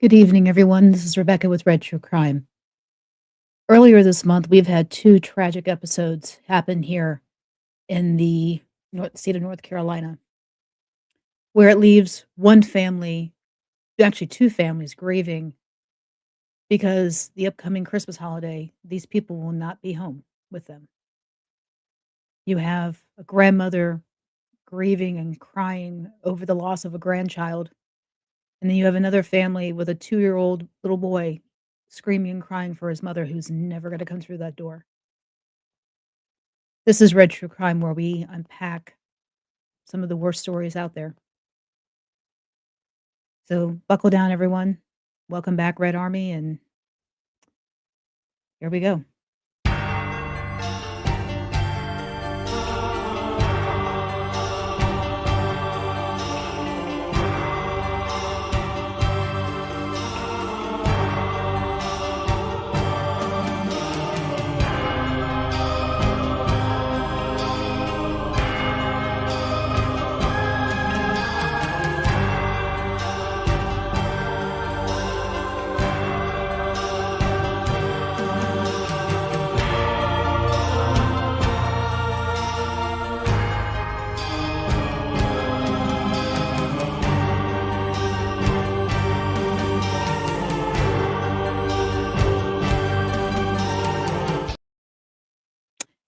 Good evening, everyone. This is Rebecca with Red True Crime. Earlier this month, we've had two tragic episodes happen here in the state of North Carolina, where it leaves one family, actually two families, grieving because the upcoming Christmas holiday, these people will not be home with them. You have a grandmother grieving and crying over the loss of a grandchild. And then you have another family with a 2-year-old little boy screaming and crying for his mother who's never gonna come through that door. This is Red True Crime, where we unpack some of the worst stories out there. So buckle down, everyone. Welcome back, Red Army, and here we go.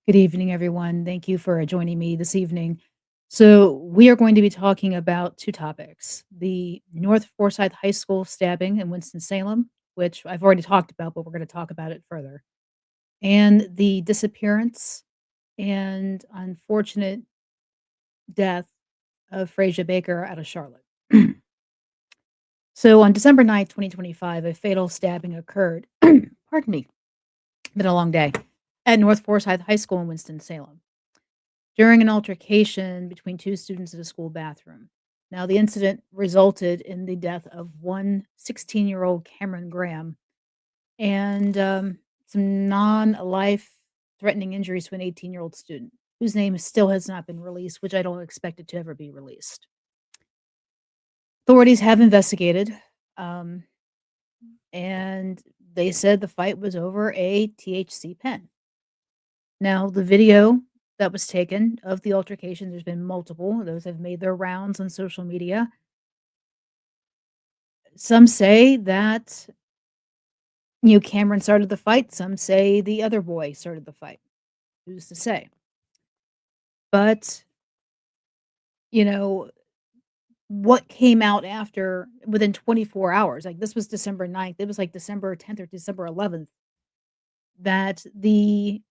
Good evening, everyone. Thank you for joining me this evening. So, we are going to be talking about two topics: the North Forsyth High School stabbing in Winston-Salem, which I've already talked about, but we're going to talk about it further, and the disappearance and unfortunate death of Frejza Baker out of Charlotte. So, on December 9th, 2025, a fatal stabbing occurred. Pardon me, been a long day, at North Forsyth High School in Winston-Salem during an altercation between two students in a school bathroom. Now, the incident resulted in the death of one 16-year-old Cameron Graham and some non-life threatening injuries to an 18-year-old student whose name still has not been released, which I don't expect it to ever be released. Authorities have investigated, um, and they said the fight was over a THC pen. Now, the video that was taken of the altercation, there's been multiple. Those have made their rounds on social media. Some say that, Cameron started the fight. Some say the other boy started the fight. Who's to say? But, you know, what came out after within 24 hours, like this was December 9th, it was like December 10th or December 11th that the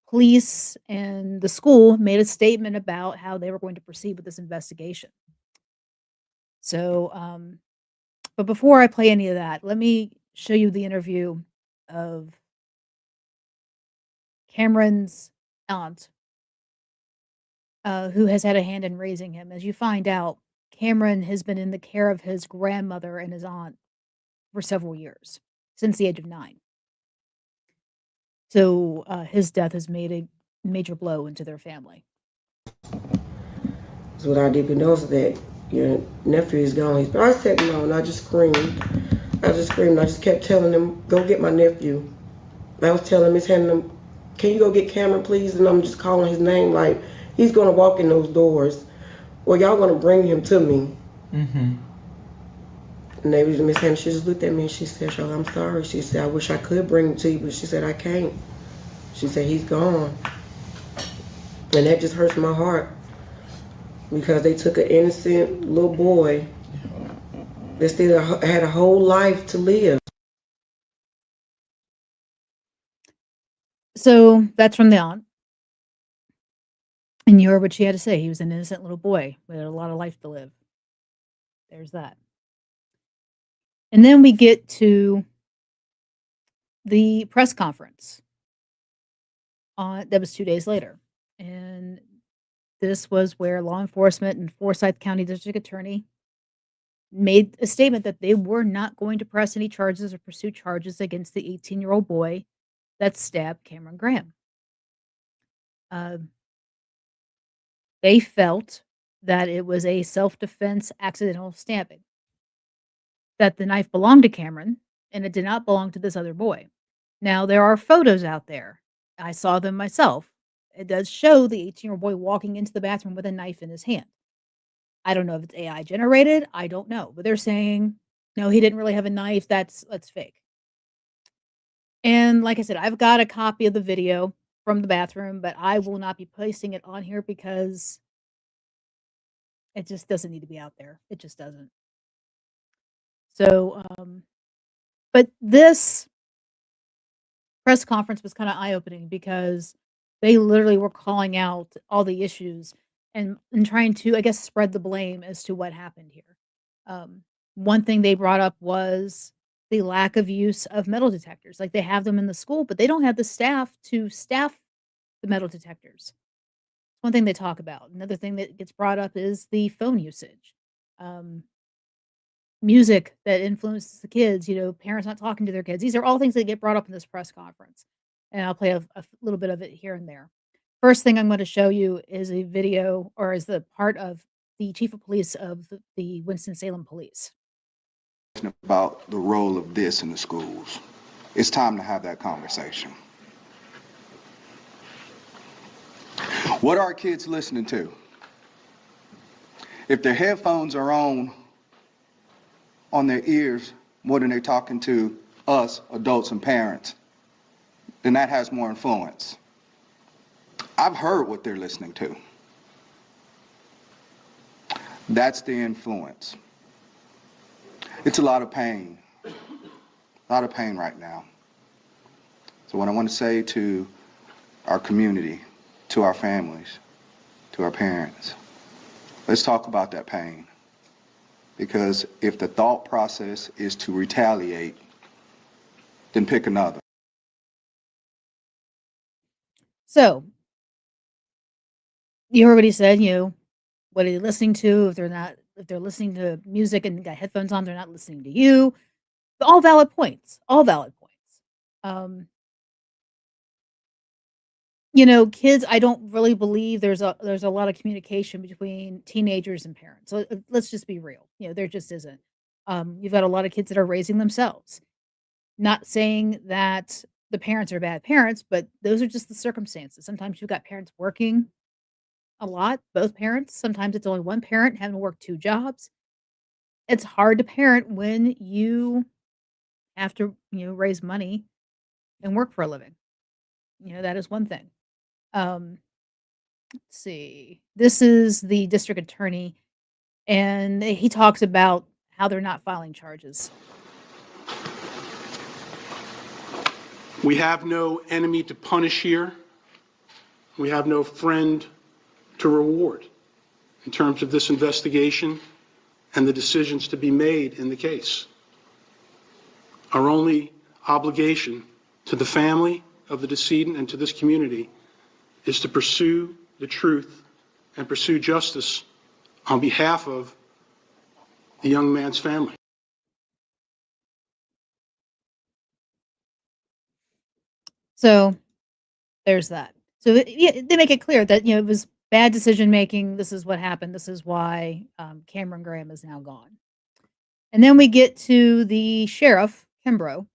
police and the school made a statement about how they were going to proceed with this investigation. So, but before I play any of that, let me show you the interview of Cameron's aunt, who has had a hand in raising him. As you find out, Cameron has been in the care of his grandmother and his aunt for several years, since the age of 9. So, his death has made a major blow into their family. So what I didn't know is that your nephew is gone. I said no, and I just screamed. I just screamed. I just kept telling him, go get my nephew. I was telling Miss Hannah, can you go get Cameron, please? And I'm just calling his name like he's gonna walk in those doors. Or y'all gonna bring him to me. Mm-hmm. And they was Miss Hannah. She just looked at me and she said, "Charlotte, I'm sorry." She said, "I wish I could bring him to you, but she said I can't." She said he's gone, and that just hurts my heart because they took an innocent little boy that still had a whole life to live. So, that's from the aunt. And you heard what she had to say. He was an innocent little boy with a lot of life to live. There's that. And then we get to the press conference that was 2 days later. And this was where law enforcement and Forsyth County District Attorney made a statement that they were not going to press any charges or pursue charges against the 18-year-old boy that stabbed Cameron Graham. Uh, they felt that it was a self-defense accidental stabbing. that the knife belonged to Cameron and it did not belong to this other boy. Now, there are photos out there. I saw them myself. It does show the 18-year-old boy walking into the bathroom with a knife in his hand. I don't know if it's AI generated, I don't know, but they're saying, "No, he didn't really have a knife, that's fake." And like I said, I've got a copy of the video from the bathroom, but I will not be placing it on here because it just doesn't need to be out there. It just doesn't. So, but this press conference was kinda eye-opening because they literally were calling out all the issues and trying to, I guess, spread the blame as to what happened here. Um, One thing they brought up was the lack of use of metal detectors. Like, they have them in the school, but they don't have the staff to staff the metal detectors. One thing they talk about. Another thing that gets brought up is the phone usage. Um, Music that influences the kids, parents not talking to their kids. These are all things that get brought up in this press conference, and I'll play a little bit of it here and there. First thing I'm gonna show you is a video or is the part of the chief of police of the Winston-Salem Police. About the role of this in the schools. It's time to have that conversation. What are kids listening to? If their headphones are on their ears more than they're talking to us, adults and parents, then that has more influence. I've heard what they're listening to. That's the influence. It's a lot of pain right now. So what I want to say to our community, to our families, to our parents, let's talk about that pain. Because if the thought process is to retaliate, then pick another. So, you heard what he said, what are they listening to? If they're listening to music and got headphones on, they're not listening to you. All valid points, all valid points. Um Kids, I don't really believe there's a lot of communication between teenagers and parents. So, let's just be real. There just isn't. You've got a lot of kids that are raising themselves. Not saying that the parents are bad parents, but those are just the circumstances. Sometimes you've got parents working a lot, both parents. Sometimes it's only one parent having to work 2 jobs. It's hard to parent when you have to, raise money and work for a living. That is one thing. Um Let's see. This is the district attorney, and he talks about how they're not filing charges. We have no enemy to punish here. We have no friend to reward in terms of this investigation and the decisions to be made in the case. Our only obligation to the family of the decedent and to this community is to pursue the truth and pursue justice on behalf of the young man's family. So, there's that. So, yeah, they make it clear that, it was bad decision making. This is what happened. This is why, Cameron Graham is now gone. And then we get to the sheriff, Kimbrough,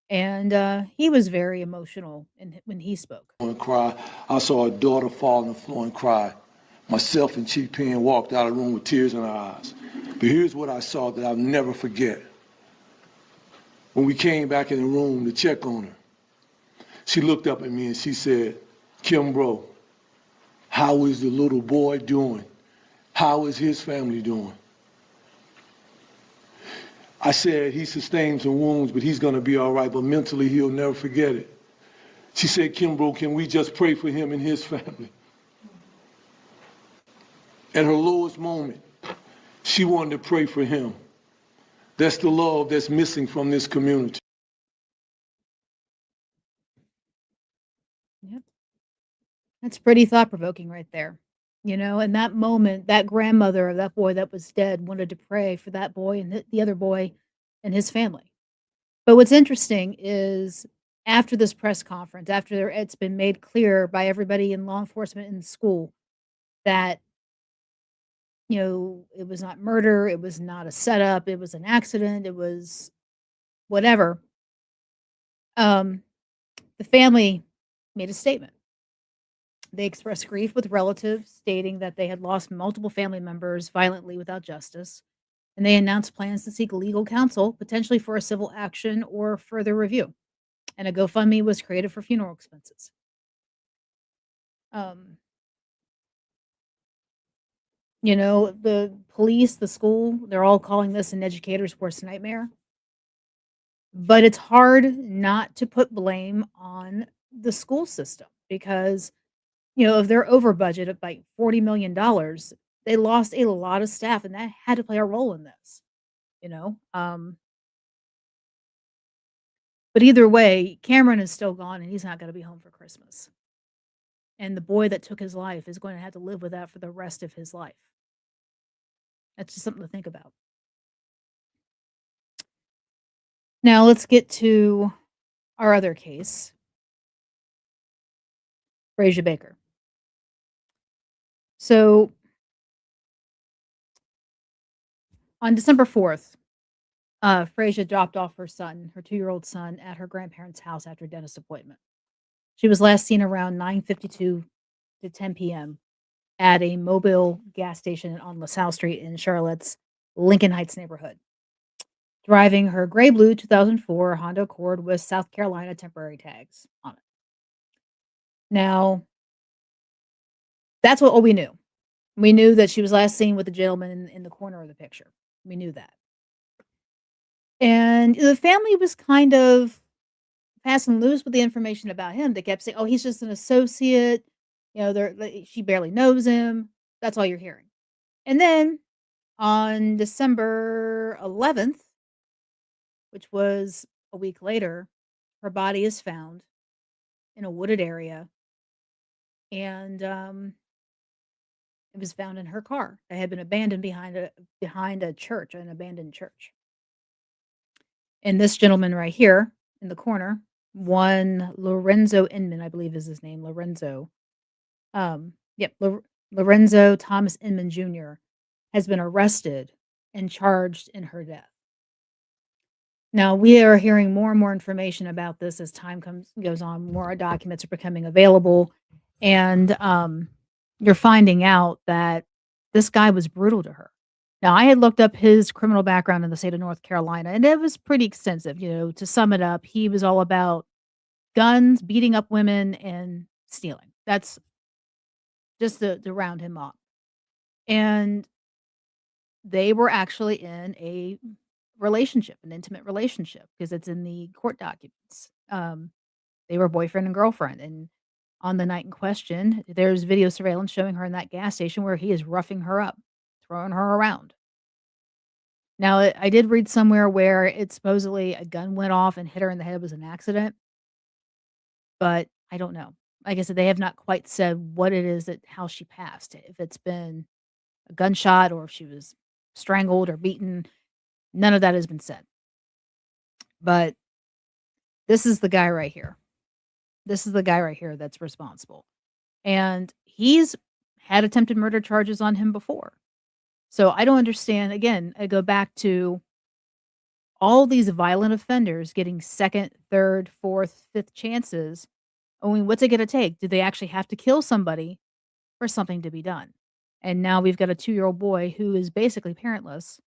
and, he was very emotional when he spoke. And cry. I saw a daughter fall on the floor and cry. Myself and Chief Penn walked out of the room with tears in our eyes. But here's what I saw that I'll never forget. When we came back in the room to check on her, she looked up at me and she said, "Kimbrough, how is the little boy doing? How is his family doing?" I said, "He sustained some wounds, but he's going to be all right, but mentally he'll never forget it." She said, "Kimbrough, can we just pray for him and his family?" At her lowest moment, she wanted to pray for him. That's the love that's missing from this community. Yep. That's pretty thought provoking right there. In that moment, that grandmother of that boy that was dead wanted to pray for that boy and the other boy and his family. But what's interesting is after this press conference, after it's been made clear by everybody in law enforcement in the school that it was not murder, it was not a setup, it was an accident, it was whatever. Um, the family made a statement. They expressed grief with relatives, stating that they had lost multiple family members violently without justice, and they announced plans to seek legal counsel, potentially for a civil action or further review. And a GoFundMe was created for funeral expenses. Um, the police, the school, they're all calling this an educator's worst nightmare. But it's hard not to put blame on the school system because, if they're over budget at like $40 million, they lost a lot of staff and that had to play a role in this, you know? But either way, Cameron is still gone and he's not going to be home for Christmas. And the boy that took his life is going to have to live with that for the rest of his life. That's just something to think about. Now let's get to our other case, Frejza Baker. So on December 4th, Frejza dropped off her son, her 2-year-old son, at her grandparents' house after a dentist appointment. She was last seen around 9:52 to 10 p.m. at a Mobile gas station on LaSalle Street in Charlotte's Lincoln Heights neighborhood, driving her gray blue 2004 Honda Accord with South Carolina temporary tags on it. Now, that's what all we knew. We knew that she was last seen with the gentleman in the corner of the picture. We knew that. And the family was kind of passing loose with the information about him. They kept saying, "Oh, he's just an associate." She barely knows him. That's all you're hearing. And then on December 11th, which was a week later, her body is found in a wooded area, and it was found in her car. It had been abandoned behind a church, an abandoned church. And this gentleman right here in the corner, one Lorenzo Inman, I believe is his name, Lorenzo. Yep, Lorenzo Thomas Inman Jr. has been arrested and charged in her death. Now we are hearing more and more information about this as time goes on. More documents are becoming available, and you're finding out that this guy was brutal to her. Now, I had looked up his criminal background in the state of North Carolina, and it was pretty extensive. To sum it up, he was all about guns, beating up women, and stealing. That's just to round him up. And they were actually in a relationship, an intimate relationship, because it's in the court documents. They were boyfriend and girlfriend. And on the night in question, there's video surveillance showing her in that gas station where he is roughing her up, throwing her around. Now, I did read somewhere where it supposedly a gun went off and hit her in the head was an accident, but I don't know. Like I said, they have not quite said what it is how she passed. If it's been a gunshot or if she was strangled or beaten, none of that has been said. But this is the guy right here. This is the guy right here that's responsible. And he's had attempted murder charges on him before. So I don't understand. Again, I go back to all these violent offenders getting second, third, fourth, fifth chances. I mean, what's it going to take? Do they actually have to kill somebody for something to be done? And now we've got a 2-year-old boy who is basically parentless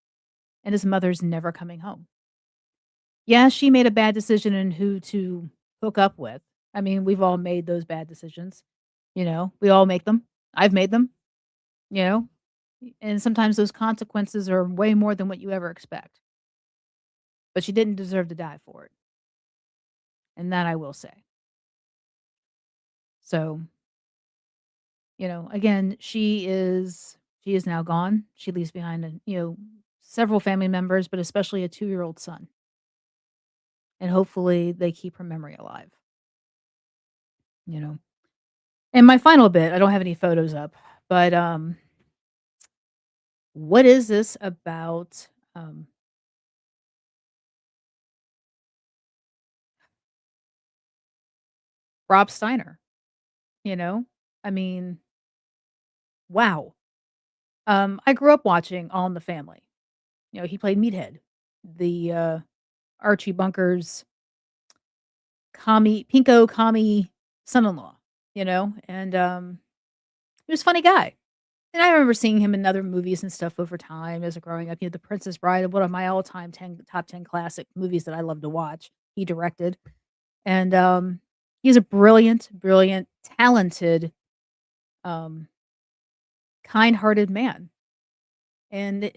and his mother's never coming home. Yeah, she made a bad decision in who to hook up with. I mean, we've all made those bad decisions. We all make them. I've made them, you know, and sometimes those consequences are way more than what you ever expect. But she didn't deserve to die for it. And that I will say. So, again, she is now gone. She leaves behind several family members, but especially a 2-year-old son. And hopefully they keep her memory alive. You know. And my final bit, I don't have any photos up, but what is this about Rob Steiner? I mean, wow. I grew up watching All in the Family. You know, he played Meathead, the, Archie Bunker's commie son-in-law, you know, and, he was a funny guy. And I remember seeing him in other movies and stuff over time as a growing up. You know, The Princess Bride, one of my all-time top 10 classic movies that I love to watch. He directed. And, he's a brilliant, brilliant, talented, um, kind-hearted man. And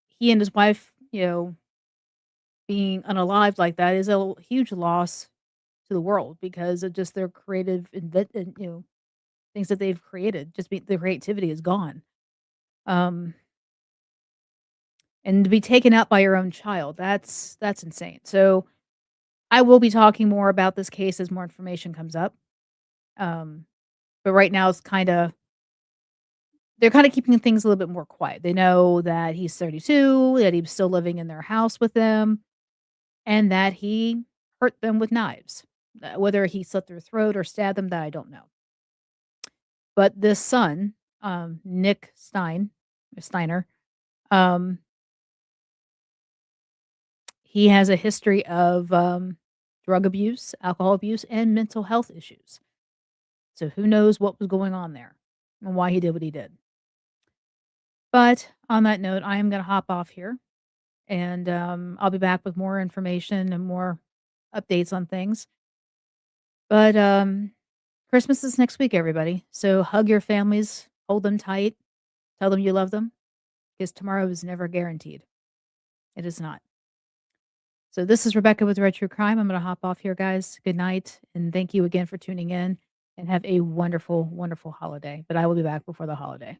he and his wife, you know, being unalived like that is a huge loss to the world because of just their creative you know, things that they've created. Just the creativity is gone. Um, and to be taken out by your own child, that's insane. So I will be talking more about this case as more information comes up. Um, but right now it's they're kinda keeping things a little bit more quiet. They know that he's 32, that he's still living in their house with them, and that he hurt them with knives. Whether he slit their throat or stabbed them, that I don't know. But this son, Nick Steiner, um, he has a history of, drug abuse, alcohol abuse, and mental health issues. So who knows what was going on there and why he did what he did. But on that note, I am gonna hop off here, and, I'll be back with more information and more updates on things. But, Christmas is next week, everybody, so hug your families, hold them tight, tell them you love them, because tomorrow is never guaranteed. It is not. So this is Rebecca with Red True Crime. I'm gonna hop off here, guys. Good night, and thank you again for tuning in, and have a wonderful, wonderful holiday, but I will be back before the holiday.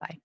Bye.